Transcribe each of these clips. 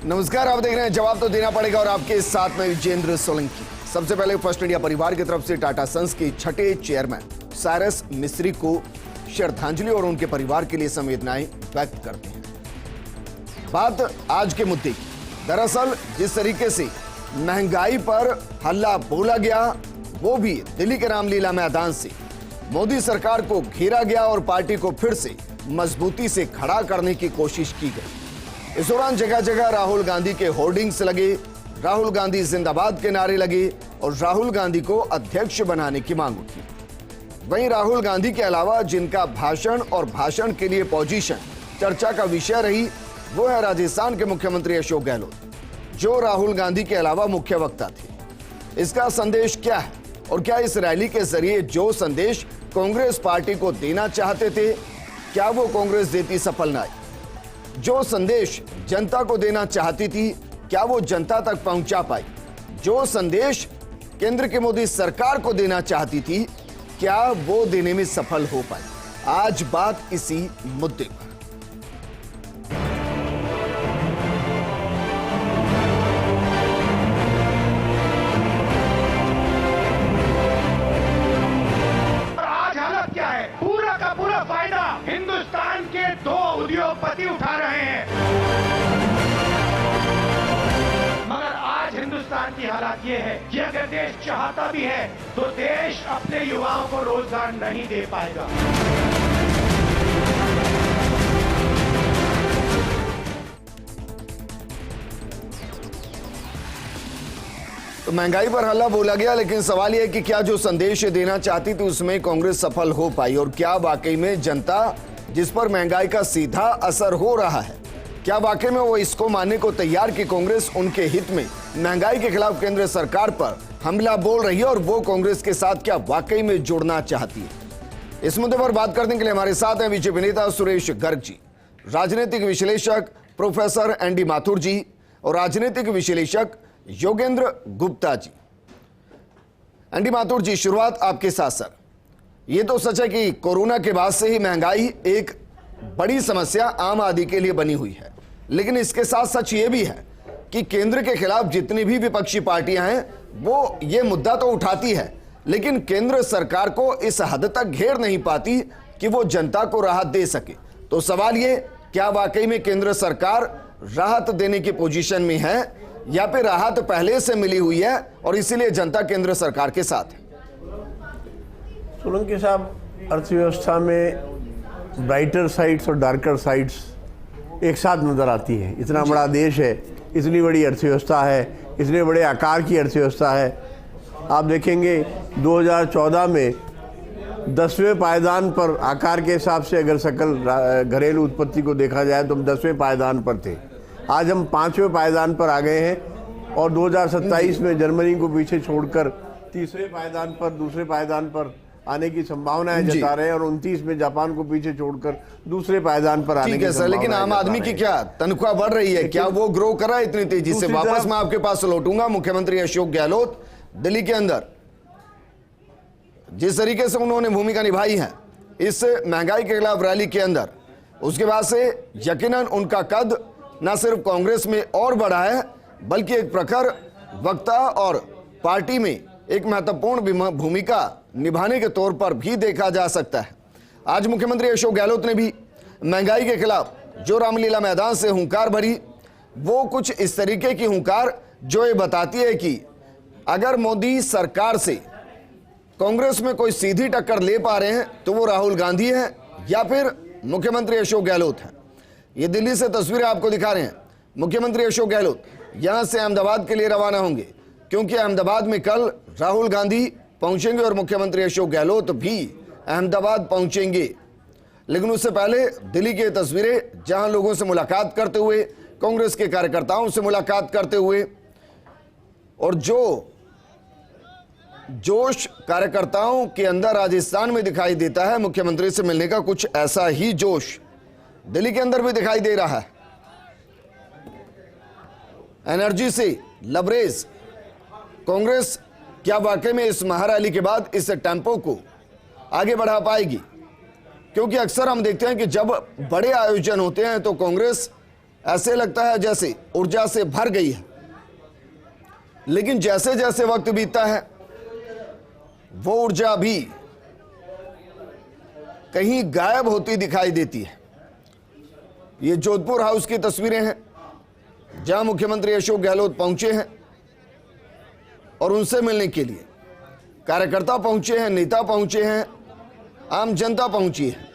नमस्कार, आप देख रहे हैं जवाब तो देना पड़ेगा और आपके साथ में विजेंद्र सोलंकी। सबसे पहले फर्स्ट इंडिया परिवार की तरफ से टाटा सन्स के छठे चेयरमैन साइरस मिस्त्री को श्रद्धांजलि और उनके परिवार के लिए संवेदनाएं व्यक्त करते हैं। बात आज के मुद्दे की। दरअसल जिस तरीके से महंगाई पर हल्ला बोला गया, वो भी दिल्ली के रामलीला मैदान से मोदी सरकार को घेरा गया और पार्टी को फिर से मजबूती से खड़ा करने की कोशिश की गई। इस दौरान जगह जगह राहुल गांधी के होर्डिंग्स लगे, राहुल गांधी जिंदाबाद के नारे लगे और राहुल गांधी को अध्यक्ष बनाने की मांग उठी। वहीं राहुल गांधी के अलावा जिनका भाषण और भाषण के लिए पोजीशन चर्चा का विषय रही, वो है राजस्थान के मुख्यमंत्री अशोक गहलोत, जो राहुल गांधी के अलावा मुख्य वक्ता थे। इसका संदेश क्या है और क्या इस रैली के जरिए जो संदेश कांग्रेस पार्टी को देना चाहते थे, क्या वो कांग्रेस देती सफल न आई? जो संदेश जनता को देना चाहती थी, क्या वो जनता तक पहुंचा पाई? जो संदेश केंद्र की मोदी सरकार को देना चाहती थी, क्या वो देने में सफल हो पाई? आज बात इसी मुद्दे पर। हिंदुस्तान के दो उद्योगपति उठा रहे हैं, मगर आज हिंदुस्तान की हालत ये है कि अगर देश चाहता भी है तो देश अपने युवाओं को रोजगार नहीं दे पाएगा। तो महंगाई पर हल्ला बोला गया, लेकिन सवाल यह कि क्या जो संदेश देना चाहती थी उसमें कांग्रेस सफल हो पाई और क्या वाकई में जनता जिस पर महंगाई का सीधा असर हो रहा है, क्या वाकई में वो इसको मानने को तैयार कि कांग्रेस उनके हित में महंगाई के खिलाफ केंद्र सरकार पर हमला बोल रही है और वो कांग्रेस के साथ क्या वाकई में जुड़ना चाहती है? इस मुद्दे पर बात करने के लिए हमारे साथ हैं बीजेपी नेता सुरेश गर्ग जी, राजनीतिक विश्लेषक प्रोफेसर एनडी माथुर जी और राजनीतिक विश्लेषक योगेंद्र गुप्ता जी। एनडी माथुर जी, शुरुआत आपके साथ सर। ये तो सच है कि कोरोना के बाद से ही महंगाई एक बड़ी समस्या आम आदमी के लिए बनी हुई है, लेकिन इसके साथ सच ये भी है कि केंद्र के खिलाफ जितनी भी विपक्षी पार्टियां हैं वो ये मुद्दा तो उठाती है, लेकिन केंद्र सरकार को इस हद तक घेर नहीं पाती कि वो जनता को राहत दे सके। तो सवाल ये, क्या वाकई में केंद्र सरकार राहत देने की पोजीशन में है या फिर राहत पहले से मिली हुई है और इसीलिए जनता केंद्र सरकार के साथ है? सोलंकी साहब, अर्थव्यवस्था में ब्राइटर साइड्स और डार्कर साइड्स एक साथ नज़र आती है। इतना बड़ा देश है, इतनी बड़ी अर्थव्यवस्था है, इतने बड़े आकार की अर्थव्यवस्था है। आप देखेंगे 2014 में 10वें पायदान पर आकार के हिसाब से अगर सकल घरेलू उत्पत्ति को देखा जाए तो हम 10वें पायदान पर थे। आज हम 5वें पायदान पर आ गए हैं और 2027 में जर्मनी को पीछे छोड़कर तीसरे पायदान पर, दूसरे पायदान पर आने की संभावनाएं जता रहे हैं और 29 में जापान को पीछे छोड़कर दूसरे पायदान पर आने की संभावना। लेकिन आम आदमी की क्या तनख्वाह बढ़ रही है, क्या वो ग्रो कर रहा है इतनी तेजी से? वापस मैं आपके पास लौटूंगा। मुख्यमंत्री अशोक गहलोत दिल्ली के अंदर जिस तरीके से उन्होंने भूमिका निभाई है इस महंगाई के खिलाफ रैली के अंदर, उसके बाद से यकीनन उनका कद न सिर्फ कांग्रेस में और बढ़ा है बल्कि एक प्रखर वक्ता और पार्टी में एक महत्वपूर्ण भूमिका निभाने के तौर पर भी देखा जा सकता है। आज मुख्यमंत्री अशोक गहलोत ने भी महंगाई के खिलाफ जो रामलीला मैदान से हुंकार भरी, वो कुछ इस तरीके की हुंकार जो ये बताती है कि अगर मोदी सरकार से कांग्रेस में कोई सीधी टक्कर ले पा रहे हैं तो वो राहुल गांधी है या फिर मुख्यमंत्री अशोक गहलोत है। ये दिल्ली से तस्वीरें आपको दिखा रहे हैं। मुख्यमंत्री अशोक गहलोत यहां से अहमदाबाद के लिए रवाना होंगे, क्योंकि अहमदाबाद में कल राहुल गांधी पहुंचेंगे और मुख्यमंत्री अशोक गहलोत भी अहमदाबाद पहुंचेंगे। लेकिन उससे पहले दिल्ली की तस्वीरें जहां लोगों से मुलाकात करते हुए, कांग्रेस के कार्यकर्ताओं से मुलाकात करते हुए, और जो जोश कार्यकर्ताओं के अंदर राजस्थान में दिखाई देता है, मुख्यमंत्री से मिलने का कुछ ऐसा ही जोश दिल्ली के अंदर भी दिखाई दे रहा है। एनर्जी से लबरेज कांग्रेस क्या वाकई में इस महारैली के बाद इस टेम्पो को आगे बढ़ा पाएगी? क्योंकि अक्सर हम देखते हैं कि जब बड़े आयोजन होते हैं तो कांग्रेस ऐसे लगता है जैसे ऊर्जा से भर गई है, लेकिन जैसे जैसे वक्त बीतता है वो ऊर्जा भी कहीं गायब होती दिखाई देती है। ये जोधपुर हाउस की तस्वीरें हैं जहां मुख्यमंत्री अशोक गहलोत पहुंचे हैं और उनसे मिलने के लिए कार्यकर्ता पहुंचे हैं, नेता पहुंचे हैं, आम जनता पहुंची है,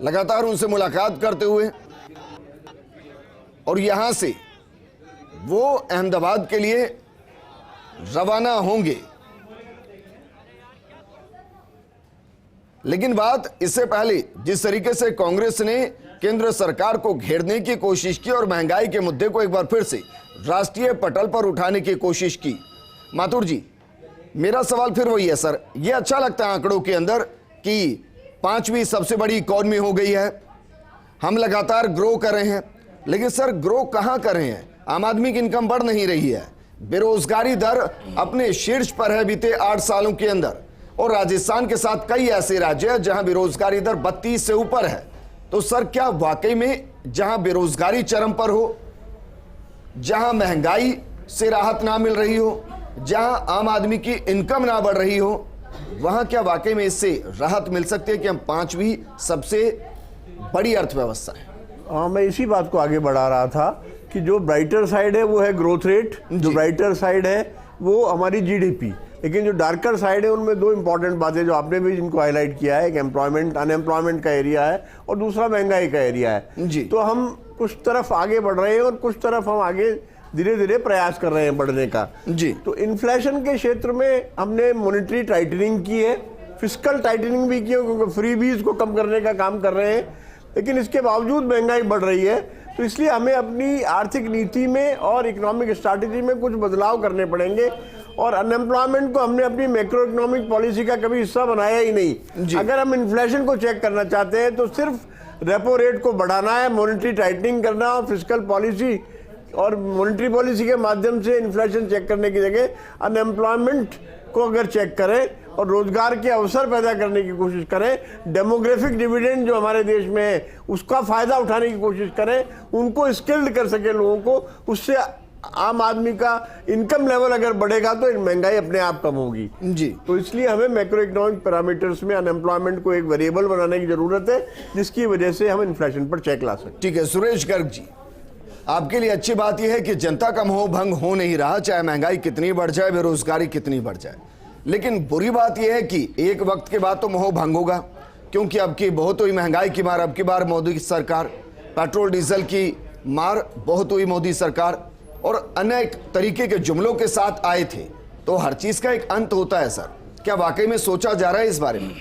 लगातार उनसे मुलाकात करते हुए, और यहां से वो अहमदाबाद के लिए रवाना होंगे। लेकिन बात इससे पहले जिस तरीके से कांग्रेस ने केंद्र सरकार को घेरने की कोशिश की और महंगाई के मुद्दे को एक बार फिर से राष्ट्रीय पटल पर उठाने की कोशिश की, माथुर जी मेरा सवाल फिर वही है सर, ये अच्छा लगता है आंकड़ों के अंदर कि 5वीं सबसे बड़ी इकॉनमी हो गई है, हम लगातार ग्रो कर रहे हैं, लेकिन सर ग्रो कहां कर रहे हैं? आम आदमी की इनकम बढ़ नहीं रही है, बेरोजगारी दर अपने शीर्ष पर है बीते 8 सालों के अंदर, और राजस्थान के साथ कई ऐसे राज्य हैं जहां बेरोजगारी दर 32 से ऊपर है। तो सर क्या वाकई में जहां बेरोजगारी चरम पर हो, जहां महंगाई से राहत ना मिल रही हो, जहां आम आदमी की इनकम ना बढ़ रही हो, वहां क्या वाकई में इससे राहत मिल सकती है कि हम 5वीं सबसे बड़ी अर्थव्यवस्था है? हाँ, मैं इसी बात को आगे बढ़ा रहा था कि जो ब्राइटर साइड है वो है ग्रोथ रेट, जो ब्राइटर साइड है वो हमारी जीडीपी, लेकिन जो डार्कर साइड है उनमें 2 इंपॉर्टेंट बातें जो आपने भी जिनको हाईलाइट किया है, एक एम्प्लॉयमेंट अनएम्प्लॉयमेंट का एरिया है और दूसरा महंगाई का एरिया है जी। तो हम कुछ तरफ आगे बढ़ रहे हैं और कुछ तरफ हम आगे धीरे धीरे प्रयास कर रहे हैं बढ़ने का जी। तो इन्फ्लेशन के क्षेत्र में हमने मॉनेटरी टाइटनिंग की है, फिस्कल टाइटनिंग भी की है, क्योंकि फ्रीबीज को कम करने का काम कर रहे हैं, लेकिन इसके बावजूद महंगाई बढ़ रही है। तो इसलिए हमें अपनी आर्थिक नीति में और इकोनॉमिक स्ट्रैटेजी में कुछ बदलाव करने पड़ेंगे, और अनएम्प्लॉयमेंट को हमने अपनी मैक्रो इकोनॉमिक पॉलिसी का कभी हिस्सा बनाया ही नहीं। अगर हम इन्फ्लेशन को चेक करना चाहते हैं तो सिर्फ रेपो रेट को बढ़ाना है, मॉनेटरी टाइटनिंग करना और फिस्कल पॉलिसी और मॉनेटरी पॉलिसी के माध्यम से इन्फ्लेशन चेक करने की जगह अनएम्प्लॉयमेंट को अगर चेक करें और रोजगार के अवसर पैदा करने की कोशिश करें, डेमोग्राफिक डिविडेंड जो हमारे देश में है उसका फायदा उठाने की कोशिश करें, उनको स्किल्ड कर सके लोगों को, उससे आम आदमी का इनकम लेवल अगर बढ़ेगा तो महंगाई अपने आप कम होगी जी। तो इसलिए हमें मैक्रो इकोनॉमिक पैरामीटर्स में अनएम्प्लॉयमेंट को एक वेरिएबल बनाने की जरूरत है, जिसकी वजह से हम इन्फ्लेशन पर चेक ला सकते। ठीक है सुरेश गर्ग जी, आपके लिए अच्छी बात यह है कि जनता का मोह भंग हो नहीं रहा, चाहे महंगाई कितनी बढ़ जाए, बेरोजगारी कितनी बढ़ जाए, लेकिन बुरी बात यह है कि एक वक्त के बाद तो मोह भंग होगा, क्योंकि अब की बहुत हुई महंगाई की मार, अब की बार मोदी की सरकार, पेट्रोल डीजल की मार बहुत हुई मोदी सरकार, और अनेक तरीके के जुमलों के साथ आए थे। तो हर चीज का एक अंत होता है सर, क्या वाकई में सोचा जा रहा है इस बारे में?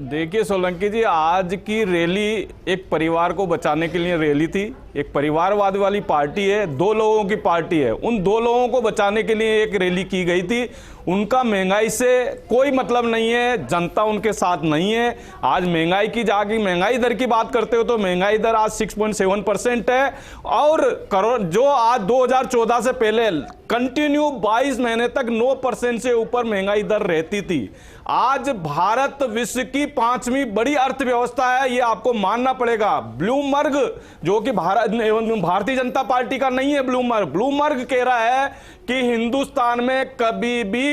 देखिए सोलंकी जी, आज की रैली एक परिवार को बचाने के लिए रैली थी, एक परिवारवाद वाली पार्टी है, 2 लोगों की पार्टी है, उन 2 लोगों को बचाने के लिए एक रैली की गई थी। उनका महंगाई से कोई मतलब नहीं है, जनता उनके साथ नहीं है। आज महंगाई की जाके महंगाई दर की बात करते हो तो महंगाई दर आज 6.7% है, और करोड़ जो आज 2014 से पहले कंटिन्यू 22 महीने तक 9% से ऊपर महंगाई दर रहती थी। आज भारत विश्व की 5वीं बड़ी अर्थव्यवस्था है, ये आपको मानना पड़ेगा। ब्लूमबर्ग जो कि भारतीय जनता पार्टी का नहीं है, ब्लूमबर्ग कह रहा है कि हिंदुस्तान में कभी भी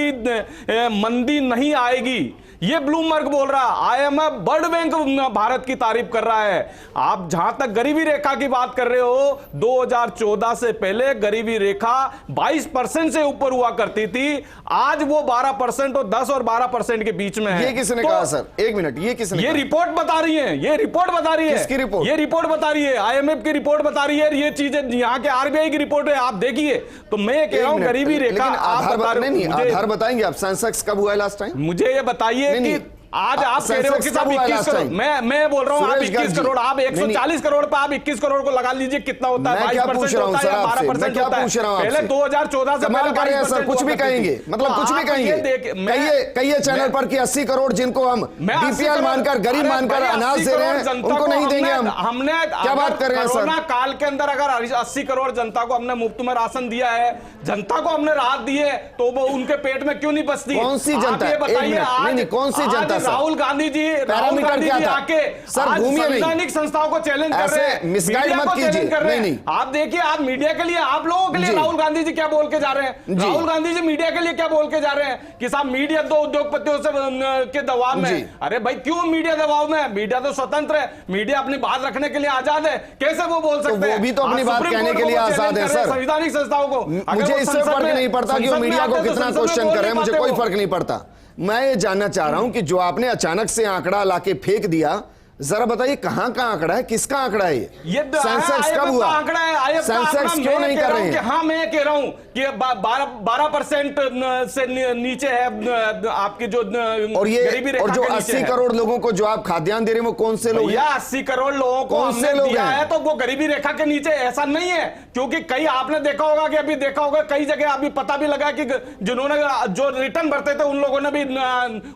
मंदी नहीं आएगी, ये ब्लूमबर्ग बोल रहा है। आईएमएफ वर्ल्ड बैंक भारत की तारीफ कर रहा है। आप जहां तक गरीबी रेखा की बात कर रहे हो, 2014 से पहले गरीबी रेखा 22% से ऊपर हुआ करती थी, आज वो 12% और 10 और 12% के बीच में है। ये किसने कहा सर? एक मिनट, ये किसने? ये रिपोर्ट बता रही है, ये रिपोर्ट बता रही है। किसकी रिपोर्ट? ये रिपोर्ट बता रही है, आईएमएफ की रिपोर्ट बता रही है, ये चीजें यहाँ के आरबीआई की रिपोर्ट है, आप देखिए। तो मैं कह रहा हूं गरीबी रेखा आप बता रहे हो, आधार बताएंगे आप? सेंसेक्स कब हुआ है लास्ट टाइम? मुझे ये बताइए कि आज आप कह रहे हो कि साहब 21 करोड़, मैं बोल रहा हूं आप 21 करोड़, आप 140 करोड़ पे आप 21 करोड़ को लगा लीजिए, कितना होता है? 22% होता है या 12% होता है? पहले 2014 से कमाल कर रहे हैं सर, कुछ भी कहेंगे, मतलब कुछ भी कहेंगे। कहिए चैनल पर कि 80 करोड़ जिनको हम बीपीएल मानकर, गरीब मानकर अनाज दे रहे हैं, उनको नहीं देंगे हम। हमने क्या बात कर रहे हैं सर? कोरोना काल के अंदर अगर 80 करोड़ जनता को हमने मुफ्त में राशन दिया है, जनता को हमने राहत दी है, तो वो उनके पेट में क्यों नहीं बचती? कौन सी जनता? बताइए, कौन सी जनता? Sir? Rahul Gandhi G parameter क्या था? आके सर घूमिए नहीं, संवैधानिक संस्थाओं को चैलेंज कर रहे हैं, मिसगाइड मत कीजिए। नहीं, आप देखिए, आप मीडिया के लिए, आप लोगों के लिए राहुल गांधी जी क्या बोल के जा रहे हैं? राहुल गांधी जी मीडिया के लिए क्या बोल के जा रहे हैं कि साहब मीडिया तो उद्योगपतियों से के दबाव में। अरे भाई क्यों मीडिया दबाव में? मीडिया तो स्वतंत्र है, मीडिया अपनी बात रखने के लिए आजाद है, कैसे वो बोल सकते हैं? वो भी तो अपनी बात कहने के लिए आजाद है सर। संवैधानिक संस्थाओं को मुझे इससे फर्क नहीं पड़ता कि वो मीडिया को कितना क्वेश्चन कर रहे हैं, मुझे कोई फर्क नहीं पड़ता। मैं ये जानना चाह रहा हूं कि जो आपने अचानक से आंकड़ा लाके फेंक दिया, जरा बताइए कहां का आंकड़ा है, किसका आंकड़ा है ये? सेंसेक्स कब हुआ? आंकड़ा है, सेंसेक्स क्यों नहीं कर रहे हैं? हाँ, मैं कह रहा हूं कि 12% से नीचे है आपकी जो और ये, और जो 80 करोड़ लोगों को जो आप खाद्यान्न दे रहे हैं वो कौन से लोग? 80 करोड़ लोगों को हमने दिया है, तो वो गरीबी रेखा के नीचे ऐसा नहीं है, क्योंकि कई आपने देखा होगा कि अभी देखा होगा कई जगह अभी पता भी लगा कि जिन्होंने जो रिटर्न भरते थे उन लोगों ने भी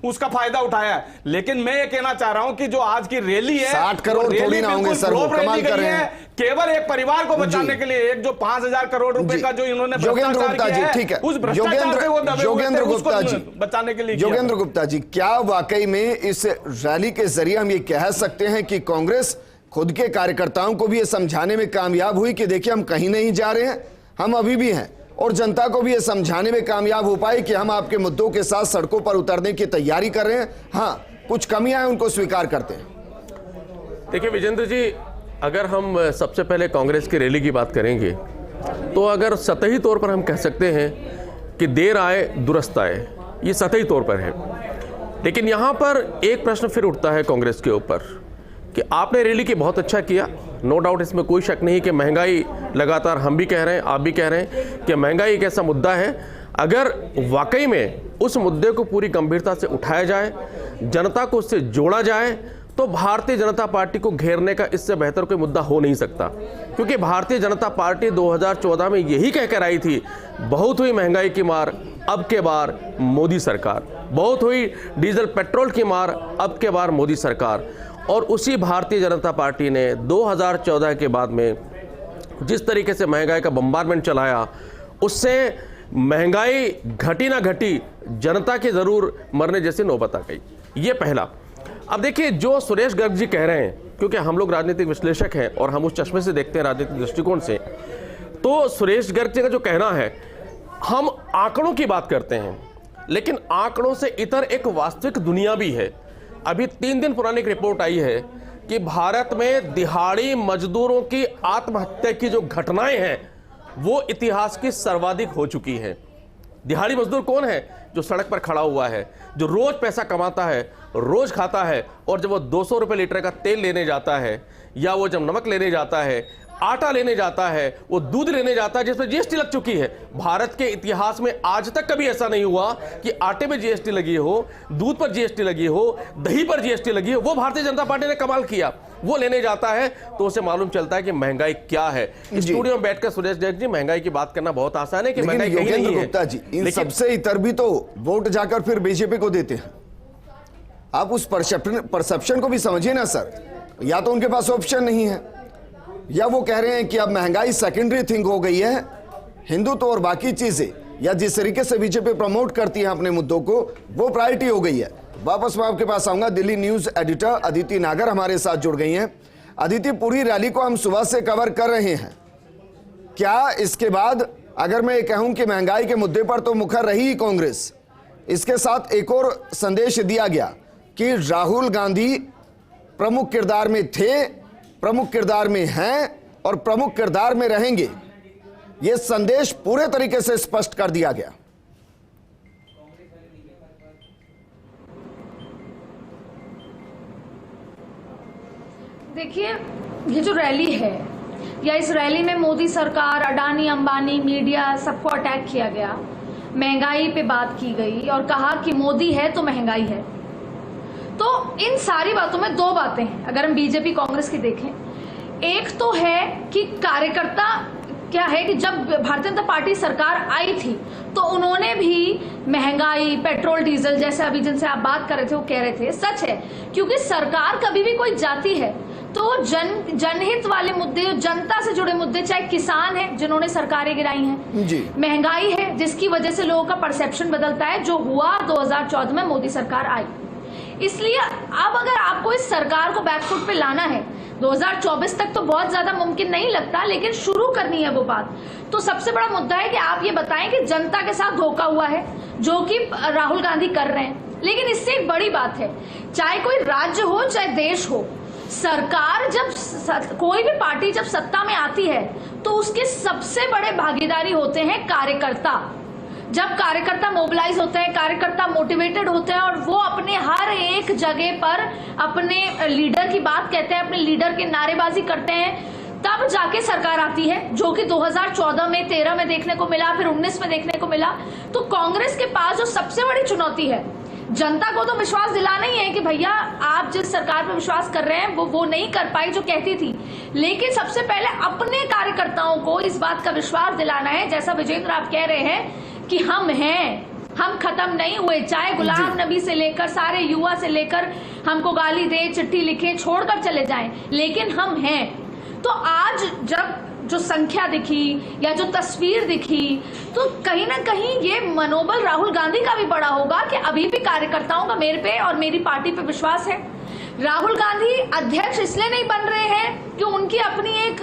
उसका फायदा उठाया है। लेकिन मैं ये कहना चाह रहा हूं कि जो आज की रैली है, 60 करोड़ थोड़ी ना होंगे सर, वो कमाल कर रहे हैं। केवल एक परिवार को बचाने के लिए, एक जो 5000 करोड़ रुपए का जो इन्होंने योगेंद्र गुप्ता जी, ठीक है, योगेंद्र गुप्ता जी बचाने के लिए, योगेंद्र गुप्ता जी, क्या वाकई में इस रैली के जरिए हम ये कह सकते हैं कि कांग्रेस खुद के कार्यकर्ताओं को भी ये समझाने में कामयाब हुई कि देखिए हम कहीं नहीं जा रहे हैं, हम अभी भी हैं, और जनता को भी ये समझाने में कामयाब हो पाए कि हम आपके मुद्दों के साथ सड़कों पर उतरने की तैयारी कर रहे हैं, हाँ कुछ कमियां हैं उनको स्वीकार करते हैं? देखिए विजेंद्र जी, अगर हम सबसे पहले कांग्रेस की रैली की बात करेंगे तो अगर सतही तौर पर हम कह सकते हैं कि देर आए दुरुस्त आए, ये सतही तौर पर है। लेकिन यहाँ पर एक प्रश्न फिर उठता है कांग्रेस के ऊपर कि आपने रैली की बहुत अच्छा किया, नो डाउट, इसमें कोई शक नहीं कि महंगाई, लगातार हम भी कह रहे हैं, आप भी कह रहे हैं कि महंगाई एक ऐसा मुद्दा है, अगर वाकई में उस मुद्दे को पूरी गंभीरता से उठाया जाए, जनता को उससे जोड़ा जाए, तो भारतीय जनता पार्टी को घेरने का इससे बेहतर कोई मुद्दा हो नहीं सकता। क्योंकि भारतीय जनता पार्टी 2014 में यही कहकर आई थी, बहुत हुई महंगाई की मार, अब के बार मोदी सरकार, बहुत हुई डीजल पेट्रोल की मार, अब के बार मोदी सरकार। और उसी भारतीय जनता पार्टी ने 2014 के बाद में जिस तरीके से महंगाई का बम्बारमेंट चलाया, उससे महंगाई घटी ना घटी, जनता की जरूर मरने जैसी नौबत आ गई। ये पहला। अब देखिए, जो सुरेश गर्ग जी कह रहे हैं, क्योंकि हम लोग राजनीतिक विश्लेषक हैं और हम उस चश्मे से देखते हैं राजनीतिक दृष्टिकोण से, तो सुरेश गर्ग जी का जो कहना है, हम आंकड़ों की बात करते हैं, लेकिन आंकड़ों से इतर एक वास्तविक दुनिया भी है। अभी 3 दिन पुरानी एक रिपोर्ट आई है कि भारत में दिहाड़ी मजदूरों की आत्महत्या की जो घटनाएं हैं वो इतिहास की सर्वाधिक हो चुकी हैं। दिहाड़ी मजदूर कौन है? जो सड़क पर खड़ा हुआ है, जो रोज पैसा कमाता है, रोज खाता है, और जब वो 200 रुपये लीटर का तेल लेने जाता है, या वो जब नमक लेने जाता है, आटा लेने जाता है, वो दूध लेने जाता है जिसमें जीएसटी लग चुकी है। भारत के इतिहास में आज तक कभी ऐसा नहीं हुआ कि आटे में जीएसटी लगी हो, दूध पर जीएसटी लगी हो, दही पर जीएसटी लगी हो। वो भारतीय जनता पार्टी ने कमाल किया। वो लेने जाता है तो उसे मालूम चलता है कि महंगाई क्या है। स्टूडियो में बैठकर सुरेश गर्ग जी, महंगाई की बात करना बहुत आसान है कि महंगाई कहीं नहीं है। गुप्ता जी, इन सबसे इतर भी तो वोट जाकर फिर बीजेपी को देते हैं। आप उस परसेप्शन को भी समझिए ना सर। या तो उनके पास ऑप्शन नहीं है, या वो कह रहे हैं कि अब महंगाई सेकेंडरी थिंग हो गई है, हिंदुत्व और बाकी चीजें, या जिस तरीके से बीजेपी प्रमोट करती है अपने मुद्दों को, वो प्रायोरिटी हो गई है। वापस मैं आपके पास आऊंगा। दिल्ली न्यूज एडिटर अदिति नागर हमारे साथ जुड़ गई हैं। अदिति, पूरी रैली को हम सुबह से कवर कर रहे हैं, क्या इसके बाद अगर मैं ये कहूं कि महंगाई के मुद्दे पर तो मुखर रही कांग्रेस, इसके साथ एक और संदेश दिया गया कि राहुल गांधी प्रमुख किरदार में थे, प्रमुख किरदार में हैं और प्रमुख किरदार में रहेंगे, यह संदेश पूरे तरीके से स्पष्ट कर दिया गया। देखिए, ये जो रैली है, या इस रैली में मोदी सरकार, अडानी, अंबानी, मीडिया, सबको अटैक किया गया, महंगाई पे बात की गई और कहा कि मोदी है तो महंगाई है। तो इन सारी बातों में 2 बातें हैं अगर हम बीजेपी कांग्रेस की देखें। एक तो है कि कार्यकर्ता क्या है कि जब भारतीय जनता पार्टी सरकार आई थी तो उन्होंने भी महंगाई, पेट्रोल, डीजल, जैसे अभी जिनसे आप बात कर रहे थे वो कह रहे थे, सच है, क्योंकि सरकार कभी भी कोई जाती है तो जनहित वाले मुद्दे, जनता से जुड़े मुद्दे, चाहे किसान है जिन्होंने सरकारें गिराई हैं, महंगाई है जिसकी वजह से लोगों का परसेप्शन बदलता है, जो हुआ 2014 में मोदी सरकार आई। इसलिए अब अगर आपको इस सरकार को बैकफुट पे लाना है, 2024 तक तो बहुत ज्यादा मुमकिन नहीं लगता, लेकिन शुरू करनी है वो बात, तो सबसे बड़ा मुद्दा है कि आप ये बताएं कि जनता के साथ धोखा हुआ है, जो कि राहुल गांधी कर रहे हैं। लेकिन इससे एक बड़ी बात है, चाहे कोई राज्य हो चाहे देश हो, सरकार जब कोई भी पार्टी जब सत्ता में आती है तो उसके सबसे बड़े भागीदारी होते हैं कार्यकर्ता। जब कार्यकर्ता मोबिलाइज होते हैं, कार्यकर्ता मोटिवेटेड होते हैं और वो अपने हर एक जगह पर अपने लीडर की बात कहते हैं, अपने लीडर की नारेबाजी करते हैं, तब जाके सरकार आती है, जो कि 2014 में, 13 में देखने को मिला, फिर 19 में देखने को मिला। तो कांग्रेस के पास जो सबसे बड़ी चुनौती है, जनता को तो विश्वास दिलाना ही है कि भैया आप जिस सरकार पर विश्वास कर रहे हैं वो नहीं कर पाई जो कहती थी, लेकिन सबसे पहले अपने कार्यकर्ताओं को इस बात का विश्वास दिलाना है, जैसा विजेंद्र आप कह रहे हैं कि हम हैं, हम खत्म नहीं हुए। चाहे गुलाम नबी से लेकर सारे युवा से लेकर हमको गाली दे, चिट्ठी लिखे, छोड़कर चले जाएं, लेकिन हम हैं। तो आज जब जो संख्या दिखी या जो तस्वीर दिखी, तो कहीं ना कहीं ये मनोबल राहुल गांधी का भी बड़ा होगा कि अभी भी कार्यकर्ताओं का मेरे पे और मेरी पार्टी पे विश्वास है। राहुल गांधी अध्यक्ष इसलिए नहीं बन रहे हैं कि उनकी अपनी एक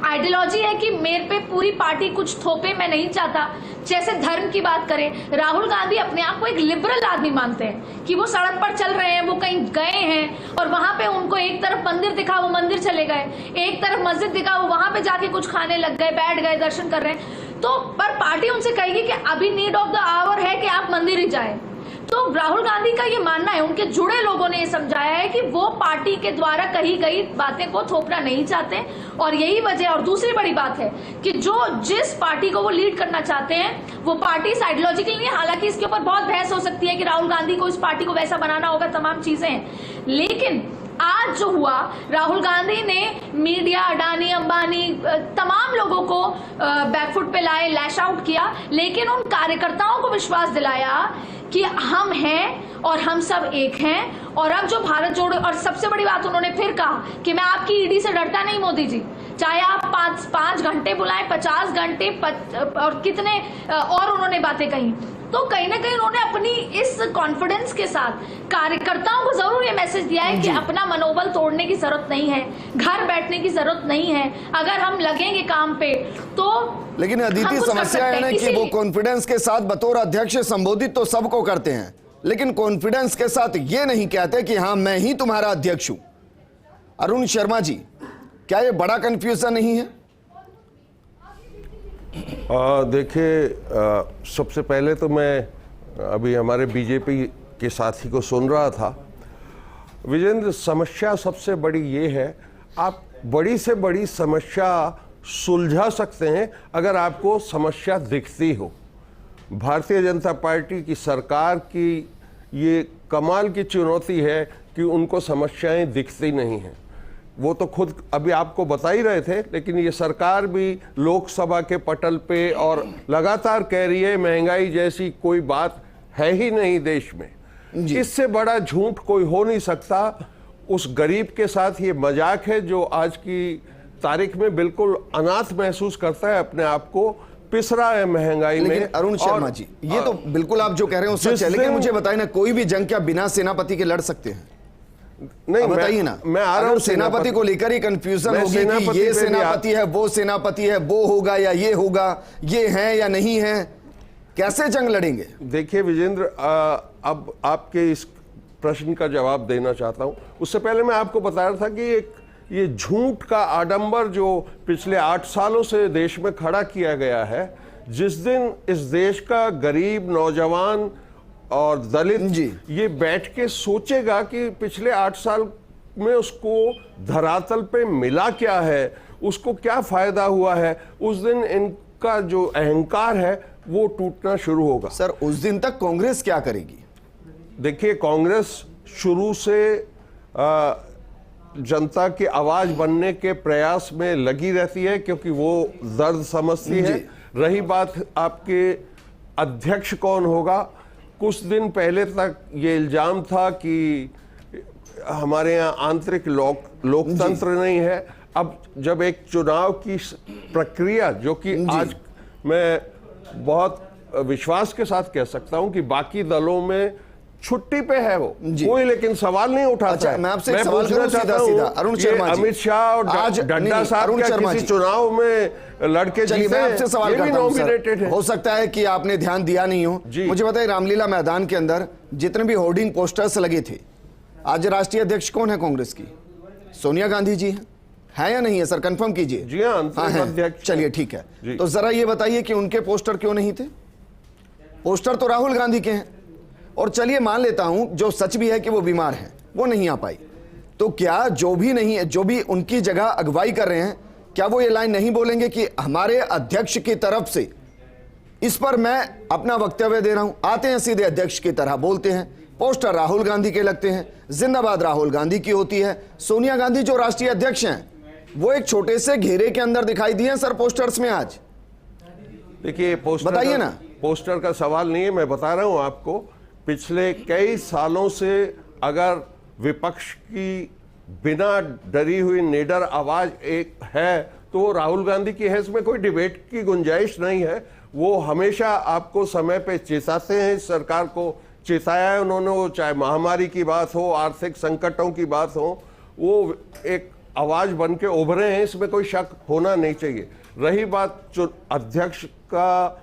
आइडियोलॉजी है कि मेरे पे पूरी पार्टी कुछ थोपे, मैं नहीं चाहता। जैसे धर्म की बात करें, राहुल गांधी अपने आप को एक लिबरल आदमी मानते हैं कि वो सड़क पर चल रहे हैं, वो कहीं गए हैं और वहां पे उनको एक तरफ मंदिर दिखा, वो मंदिर चले गए, एक तरफ मस्जिद दिखा, वो वहां पे जाके कुछ खाने लग गए, बैठ गए, दर्शन कर रहे हैं। तो पर पार्टी उनसे कहेगी कि अभी नीड ऑफ द आवर है कि आप मंदिर ही जाए। तो राहुल गांधी का ये मानना है, उनके जुड़े लोगों ने ये समझाया है कि वो पार्टी के द्वारा कही गई बातें को थोपना नहीं चाहते, और यही वजह। और दूसरी बड़ी बात है कि जिस पार्टी को वो लीड करना चाहते हैं वो पार्टी इस आइडियोलॉजी के लिए, हालांकि इसके ऊपर बहुत बहस हो सकती है कि राहुल गांधी को इस पार्टी को वैसा बनाना होगा, तमाम चीजें हैं, लेकिन आज जो हुआ, राहुल गांधी ने मीडिया, अडानी, अंबानी, तमाम लोगों को बैकफुट पे लाए, लैश आउट किया, लेकिन उन कार्यकर्ताओं को विश्वास दिलाया कि हम हैं और हम सब एक हैं। और अब जो भारत जोड़ो, और सबसे बड़ी बात उन्होंने फिर कहा कि मैं आपकी ईडी से डरता नहीं मोदी जी, चाहे आप 5 घंटे बुलाएं, 50 घंटे और कितने और उन्होंने बातें कही। तो कहीं ना कहीं उन्होंने अपनी इस कॉन्फिडेंस के साथ कार्यकर्ताओं को जरूर ये मैसेज दिया है कि अपना मनोबल तोड़ने की जरूरत नहीं है, घर बैठने की जरूरत नहीं है, अगर हम लगेंगे काम पे तो। लेकिन अदिति, समस्या है ना कि वो कॉन्फिडेंस के साथ बतौर अध्यक्ष संबोधित तो सबको करते हैं, लेकिन कॉन्फिडेंस के साथ ये नहीं कहते कि हाँ मैं ही तुम्हारा अध्यक्ष हूं। अरुण शर्मा जी, क्या ये बड़ा कंफ्यूजन नहीं है? देखिए, सबसे पहले तो मैं अभी हमारे बीजेपी के साथी को सुन रहा था। विजेंद्र, समस्या सबसे बड़ी ये है, आप बड़ी से बड़ी समस्या सुलझा सकते हैं अगर आपको समस्या दिखती हो। भारतीय जनता पार्टी की सरकार की ये कमाल की चुनौती है कि उनको समस्याएं दिखती नहीं हैं। वो तो खुद अभी आपको बता ही रहे थे, लेकिन ये सरकार भी लोकसभा के पटल पे और लगातार कह रही है महंगाई जैसी कोई बात है ही नहीं देश में। इससे बड़ा झूठ कोई हो नहीं सकता। उस गरीब के साथ ये मजाक है जो आज की तारीख में बिल्कुल अनाथ महसूस करता है, अपने आप को पिस रहा है महंगाई में। अरुण शर्मा जी, ये तो बिल्कुल आप जो कह रहे हो सच है, लेकिन मुझे बताइए ना, कोई भी जंग क्या बिना सेनापति के लड़ सकते हैं? नहीं, बताइए ना। मैं आ रहा हूं, सेनापति को लेकर ही कंफ्यूजन होगी कि ये सेनापति है, वो सेनापति है, वो होगा या ये होगा, ये है या नहीं है, कैसे जंग लड़ेंगे? देखिए विजेंद्र, अब आपके इस प्रश्न का जवाब देना चाहता हूं। उससे पहले मैं आपको बता रहा था कि ये झूठ का आडंबर जो पिछले 8 सालों से देश में खड़ा किया गया है, जिस दिन इस देश का गरीब, नौजवान और दलित ये बैठ के सोचेगा कि पिछले 8 साल में उसको धरातल पे मिला क्या है, उसको क्या फायदा हुआ है, उस दिन इनका जो अहंकार है वो टूटना शुरू होगा। सर, उस दिन तक कांग्रेस क्या करेगी? देखिए, कांग्रेस शुरू से जनता की आवाज बनने के प्रयास में लगी रहती है, क्योंकि वो दर्द समझती है। रही बात आपके अध्यक्ष कौन होगा, कुछ दिन पहले तक ये इल्जाम था कि हमारे यहाँ आंतरिक लोकतंत्र नहीं है। अब जब एक चुनाव की प्रक्रिया, जो कि आज मैं बहुत विश्वास के साथ कह सकता हूं कि बाकी दलों में छुट्टी पे है वो, जी। कोई लेकिन सवाल नहीं उठाता अच्छा, है। मैं आपसे एक सवाल पूछना करूं चाहता सीधा हूं अरुण कि शर्मा जी, अमित शाह और आज डड्डा साहब अरुण क्या शर्मा किसी जी, चुनाव में लड़के चलिए मैं जीते? आपसे सवाल ये भी करता हूं नॉमिनेटेड सर। है। हो सकता है कि आपने ध्यान दिया नहीं हो। जी। मुझे बताइए, रामलीला मैदान के अंदर जितने भी होर्डिंग पोस्टर्स लगे थे, आज राष्ट्रीय अध्यक्ष कौन है कांग्रेस की? सोनिया गांधी जी है या नहीं है सर? कंफर्म कीजिए। जी हाँ, अंतरिम अध्यक्ष। चलिए ठीक है, जी। तो जरा ये बताइए कि उनके पोस्टर क्यों नहीं थे? पोस्टर तो राहुल गांधी के हैं। और चलिए मान लेता हूं जो सच भी है कि वो बीमार हैं, वो नहीं आ पाई, तो क्या जो भी नहीं है, जो भी उनकी जगह अगुवाई कर रहे हैं, क्या वो ये लाइन नहीं बोलेंगे कि हमारे अध्यक्ष की तरफ से इस पर मैं अपना वक्तव्य दे रहा हूं? आते हैं सीधे अध्यक्ष की तरह बोलते हैं, पोस्टर राहुल गांधी के लगते हैं, जिंदाबाद राहुल गांधी की होती है। सोनिया गांधी जो राष्ट्रीय अध्यक्ष हैं, वो एक छोटे से घेरे के अंदर दिखाई दिए सर पोस्टर्स में आज। देखिए, पोस्टर बताइए ना। पोस्टर का सवाल नहीं है, मैं बता रहा हूं आपको। पिछले कई सालों से अगर विपक्ष की बिना डरी हुई निडर आवाज एक है तो वो राहुल गांधी की है। इसमें कोई डिबेट की गुंजाइश नहीं है। वो हमेशा आपको समय पे चेताते हैं, इस सरकार को चेताया है उन्होंने, वो चाहे महामारी की बात हो, आर्थिक संकटों की बात हो, वो एक आवाज बन के उभरे हैं, इसमें कोई शक होना नहीं चाहिए। रही बात अध्यक्ष का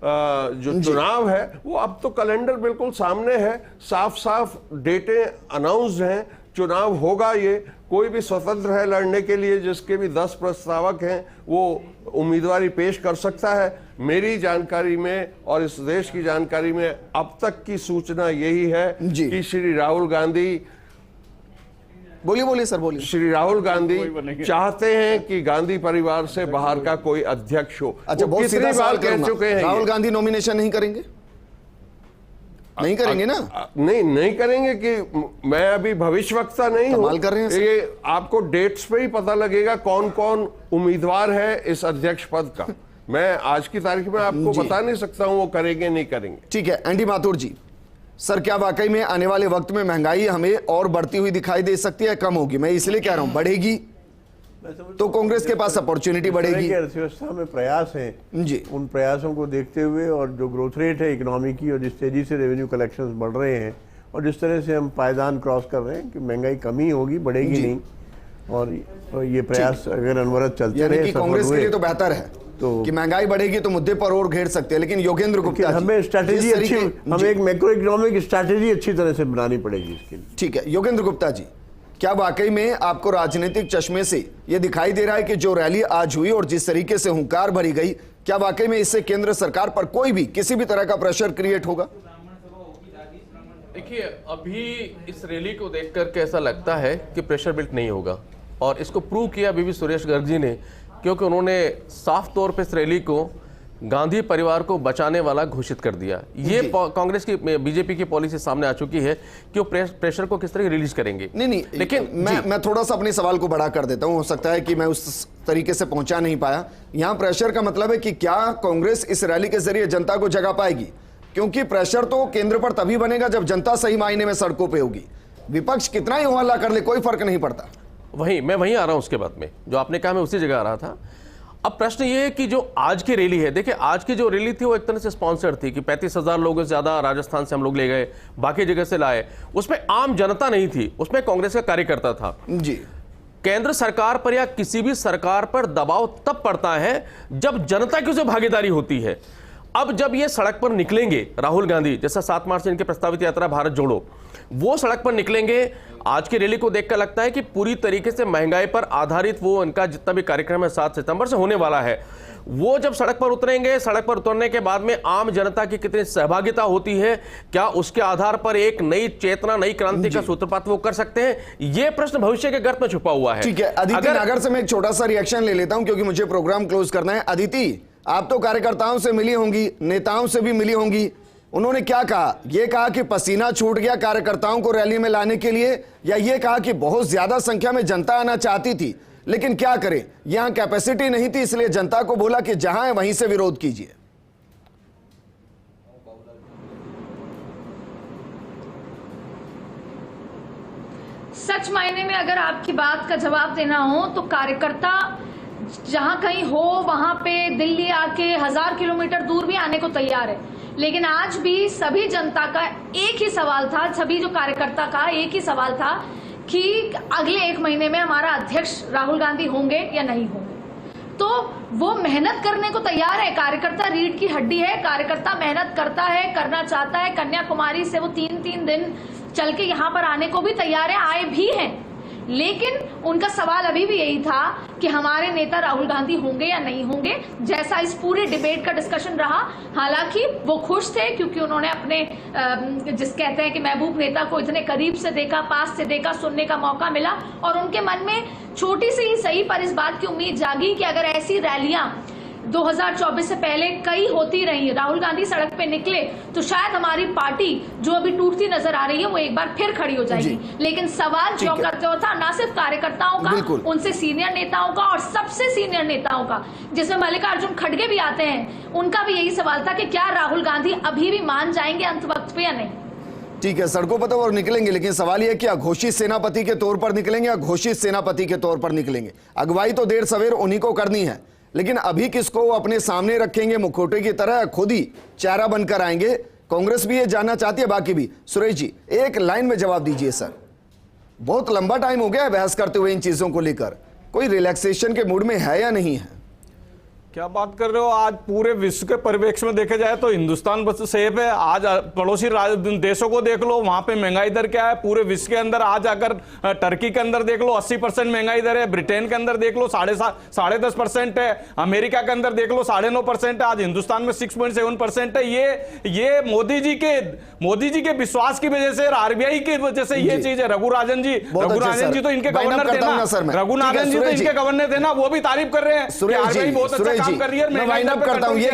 जो चुनाव है, वो अब तो कैलेंडर बिल्कुल सामने है, साफ साफ डेटें अनाउंस्ड हैं, चुनाव होगा। ये कोई भी स्वतंत्र है लड़ने के लिए, जिसके भी 10 प्रस्तावक हैं वो उम्मीदवारी पेश कर सकता है। मेरी जानकारी में और इस देश की जानकारी में अब तक की सूचना यही है कि श्री राहुल गांधी, बोलिए सर, बोलिए। श्री राहुल गांधी चाहते हैं कि गांधी परिवार से बाहर का कोई अध्यक्ष हो। अच्छा, बहुत सीधा सवाल कह चुके हैं, राहुल गांधी नॉमिनेशन नहीं करेंगे? नहीं करेंगे ना? नहीं करेंगे कि मैं अभी भविष्यवक्ता नहीं हूं। कर रहे हैं ये आपको डेट्स पे ही पता लगेगा कौन कौन उम्मीदवार है इस अध्यक्ष पद का। मैं आज की तारीख में आपको बता नहीं सकता हूं वो करेंगे नहीं करेंगे। ठीक है, एंडी माथुर जी, सर क्या वाकई में आने वाले वक्त में महंगाई हमें और बढ़ती हुई दिखाई दे सकती है, कम होगी? मैं इसलिए कह रहा हूं, बढ़ेगी तो कांग्रेस के पास अपॉर्चुनिटी बढ़ेगी। अर्थव्यवस्था में प्रयास हैं जी, उन प्रयासों को देखते हुए और जो ग्रोथ रेट है इकोनॉमी की, और जिस तेजी से रेवेन्यू कलेक्शंस बढ़ रहे हैं, और जिस तरह से हम पायदान क्रॉस कर रहे हैं कि महंगाई कमी होगी, बढ़ेगी नहीं, और ये प्रयास अगर अनवरत चलते रहे, कांग्रेस के लिए तो बेहतर है कि महंगाई बढ़ेगी तो मुद्दे पर और घेर सकते हैं। लेकिन योगेंद्र गुप्ता जी, हमें स्ट्रैटेजी अच्छी, हमें एक मैक्रो इकोनॉमिक स्ट्रैटेजी अच्छी तरह से बनानी पड़ेगी इसके लिए। ठीक है, योगेंद्र गुप्ता जी, क्या वाकई में आपको राजनीतिक चश्मे से यह दिखाई दे रहा है कि जो रैली आज हुई और जिस तरीके से हुंकार भरी गई, क्या वाकई में इससे केंद्र सरकार पर कोई भी किसी भी तरह का प्रेशर क्रिएट होगा? देखिए, अभी इस रैली को देख करके ऐसा लगता है कि प्रेशर बिल्ट नहीं होगा, और इसको प्रूव किया अभी भी सुरेश गर्ग जी ने, क्योंकि उन्होंने साफ तौर पर इस रैली को गांधी परिवार को बचाने वाला घोषित कर दिया। ये कांग्रेस की, बीजेपी की पॉलिसी सामने आ चुकी है कि वो प्रेशर को किस तरह रिलीज करेंगे। नहीं, लेकिन मैं थोड़ा सा अपने सवाल को बढ़ा कर देता हूं, हो सकता है कि मैं उस तरीके से पहुंचा नहीं पाया। यहां प्रेशर का मतलब है कि क्या कांग्रेस इस रैली के जरिए जनता को जगा पाएगी? क्योंकि प्रेशर तो केंद्र पर तभी बनेगा जब जनता सही मायने में सड़कों पर होगी। विपक्ष कितना ही हल्ला कर ले, कोई फर्क नहीं पड़ता। मैं वहीं आ रहा हूं, उसके बाद में जो आपने कहा मैं उसी जगह आ रहा था। अब प्रश्न ये है कि जो आज की रैली है, देखिए आज की जो रैली थी वो एक तरह से स्पॉन्सर्ड थी कि 35,000 लोगों से ज्यादा राजस्थान से हम लोग ले गए, बाकी जगह से लाए। उसमें आम जनता नहीं थी, उसमें कांग्रेस का कार्यकर्ता था जी। केंद्र सरकार पर या किसी भी सरकार पर दबाव तब पड़ता है जब जनता की उसे भागीदारी होती है। अब जब ये सड़क पर निकलेंगे राहुल गांधी, जैसा 7 मार्च से इनकी प्रस्तावित यात्रा भारत जोड़ो, वो सड़क पर निकलेंगे। आज की रैली को देखकर लगता है कि पूरी तरीके से महंगाई पर आधारित वो इनका जितना भी कार्यक्रम है 7 सितंबर से होने वाला है, वो जब सड़क पर उतरेंगे, सड़क पर उतरने के बाद में आम जनता की कितनी सहभागिता होती है, क्या उसके आधार पर एक नई चेतना, नई क्रांति का सूत्रपात वो कर सकते हैं? ये प्रश्न भविष्य के गर्त में छुपा हुआ है। ठीक है, अदिति नागर से मैं एक छोटा सा रिएक्शन ले लेता हूं क्योंकि मुझे प्रोग्राम क्लोज करना है। अदिति, आप तो कार्यकर्ताओं से मिली होंगी, नेताओं से भी मिली होंगी, उन्होंने क्या कहा? ये कहा कि पसीना छूट गया कार्यकर्ताओं को रैली में लाने के लिए, या ये कहा कि बहुत ज्यादा संख्या में जनता आना चाहती थी लेकिन क्या करें, यहां कैपेसिटी नहीं थी, इसलिए जनता को बोला कि जहां है वहीं से विरोध कीजिए? सच मायने में अगर आपकी बात का जवाब देना हो तो कार्यकर्ता जहां कहीं हो वहां पे दिल्ली आके 1000 किलोमीटर दूर भी आने को तैयार है, लेकिन आज भी सभी जनता का एक ही सवाल था, सभी जो कार्यकर्ता का एक ही सवाल था कि अगले 1 महीने में हमारा अध्यक्ष राहुल गांधी होंगे या नहीं होंगे। तो वो मेहनत करने को तैयार है। कार्यकर्ता रीढ़ की हड्डी है, कार्यकर्ता मेहनत करता है, करना चाहता है। कन्याकुमारी से वो 3-3 दिन चल के यहाँ पर आने को भी तैयार है, आए भी हैं। लेकिन उनका सवाल अभी भी यही था कि हमारे नेता राहुल गांधी होंगे या नहीं होंगे, जैसा इस पूरे डिबेट का डिस्कशन रहा। हालांकि वो खुश थे क्योंकि उन्होंने अपने जिस कहते हैं कि महबूब नेता को इतने करीब से देखा, पास से देखा, सुनने का मौका मिला और उनके मन में छोटी सी ही सही पर इस बात की उम्मीद जागी कि अगर ऐसी रैलियां 2024 से पहले कई होती रही, राहुल गांधी सड़क पे निकले तो शायद हमारी पार्टी जो अभी टूटती नजर आ रही है वो एक बार फिर खड़ी हो जाएगी। लेकिन सवाल जो करते हो था ना सिर्फ कार्यकर्ताओं का, उनसे सीनियर नेताओं का और सबसे सीनियर नेताओं का, जिसमें मल्लिकार्जुन खड़गे भी आते हैं, उनका भी यही सवाल था कि क्या राहुल गांधी अभी भी मान जाएंगे अंत वक्त पे या नहीं। ठीक है, सड़कों पर तो वो निकलेंगे, लेकिन सवाल यह कि घोषित सेनापति के तौर पर निकलेंगे या घोषित सेनापति के तौर पर निकलेंगे। अगुवाई तो देर सवेर उन्हीं को करनी है, लेकिन अभी किसको अपने सामने रखेंगे मुखौटे की तरह, खुद ही चेहरा बनकर आएंगे। कांग्रेस भी ये जानना चाहती है, बाकी भी। सुरेश जी, एक लाइन में जवाब दीजिए सर। बहुत लंबा टाइम हो गया है बहस करते हुए इन चीजों को लेकर, कोई रिलैक्सेशन के मूड में है या नहीं है? क्या बात कर रहे हो? आज पूरे विश्व के परिप्रेक्ष्य में देखे जाए तो हिंदुस्तान बस सेफ है। आज पड़ोसी देशों को देख लो, वहां पे महंगाई दर क्या है। पूरे विश्व के अंदर आज अगर टर्की के अंदर देख लो 80% महंगाई दर है, ब्रिटेन के अंदर देख लो 10.5% है, अमेरिका के अंदर देख लो 9.5% है, आज हिंदुस्तान में 6.7% है। ये मोदी जी के विश्वास की वजह से, आरबीआई की वजह से ये चीज है। रघुराजन जी तो इनके गवर्नर थे ना, रघुनाथन जी तो इनके गवर्नर थे ना, वो भी तारीफ कर रहे हैं कि आरबीआई बहुत अच्छा काम कर रही है। मैं वाइंड अप करता हूं, ये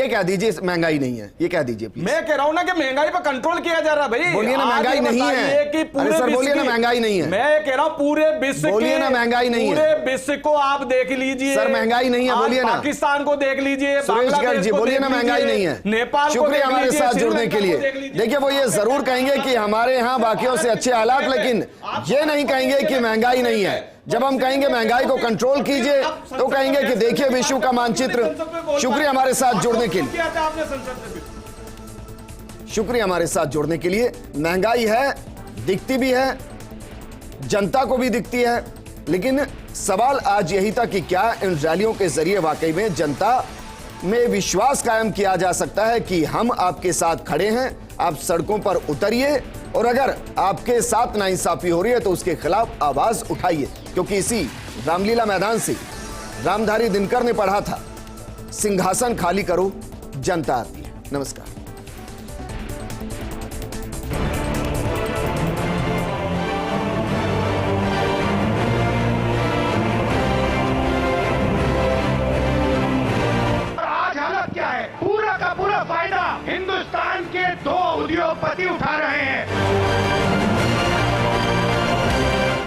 कह दीजिए महंगाई नहीं है, ये कह दीजिए प्लीज। मैं कह रहा हूं ना कि महंगाई पर कंट्रोल किया जा रहा है भाई। बोलिए ना महंगाई नहीं है कि पूरे सर, बोलिए ना महंगाई नहीं है। मैं कह रहा हूं पूरे विश्व, बोलिए ना महंगाई नहीं है। पूरे विश्व को आप देख लीजिए सर, महंगाई नहीं है, बोलिए ना। पाकिस्तान को देख लीजिए, सुरेश गर्ग जी बोलिए ना महंगाई नहीं है। नेपाल, शुक्रिया हमारे साथ जुड़ने के लिए। देखिए, वो ये जरूर कहेंगे कि हमारे यहाँ बाकियों से अच्छे हालात, लेकिन ये नहीं कहेंगे कि महंगाई नहीं है। जब हम कहेंगे महंगाई को कंट्रोल कीजिए तो कहेंगे कि देखिए विश्व का मानचित्र। शुक्रिया हमारे साथ जुड़ने के लिए, शुक्रिया हमारे साथ जुड़ने के लिए। महंगाई है, दिखती भी है, जनता को भी दिखती है, लेकिन सवाल आज यही था कि क्या इन रैलियों के जरिए वाकई में जनता में विश्वास कायम किया जा सकता है कि हम आपके साथ खड़े हैं, आप सड़कों पर उतरिए और अगर आपके साथ नाइंसाफी हो रही है तो उसके खिलाफ आवाज उठाइए। क्योंकि इसी रामलीला मैदान से रामधारी दिनकर ने पढ़ा था, सिंहासन खाली करो जनता आती है। नमस्कार। फायदा हिंदुस्तान के 2 उद्योगपति उठा रहे हैं,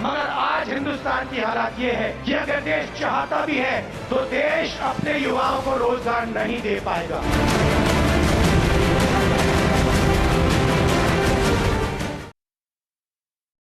मगर आज हिंदुस्तान की हालत ये है कि अगर देश चाहता भी है तो देश अपने युवाओं को रोजगार नहीं दे पाएगा।